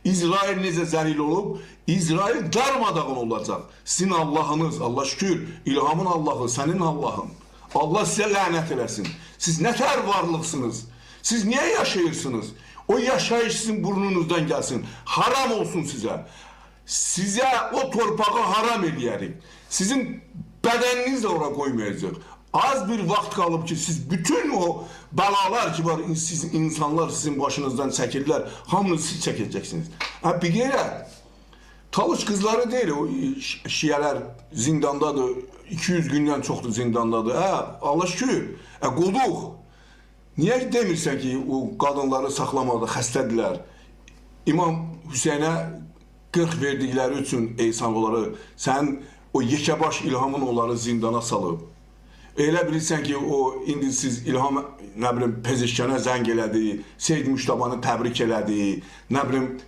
İsrail necə zəlil olub, İsrail darmadağın olacaq. Sizin Allahınız, Allah şükür, İlhamın Allahı, sənin Allahın. Allah sizə lənət eləsin. Siz nətər varlıqsınız? Siz niyə yaşayırsınız? O yaşayış sizin burnunuzdan gəlsin. Haram olsun sizə. Sizə o torpağı haram eləyərik. Sizin bədəniniz də ora qoymayacaq. Az bir vaxt qalıb ki, siz bütün o bəlalar ki var, insanlar sizin başınızdan çəkirlər, hamını siz çəkəcəksiniz. Bir yerə, Talış qızları deyil, o şiyələr zindandadır, 200 gündən çoxdur zindandadır. Allah şükür, qoduq. Niyə demirsən ki, o qadınları saxlamada xəstədirlər? İmam Hüseynə 40 verdikləri üçün eysan onları, sən o yekəbaş İlhamın onları zindana salıb. Elə bilirsən ki, o indi siz İlham, nə bilim, Pezeşkənə zəng elədi, Seyid Müştabanı təbrik elədi, nə bilim,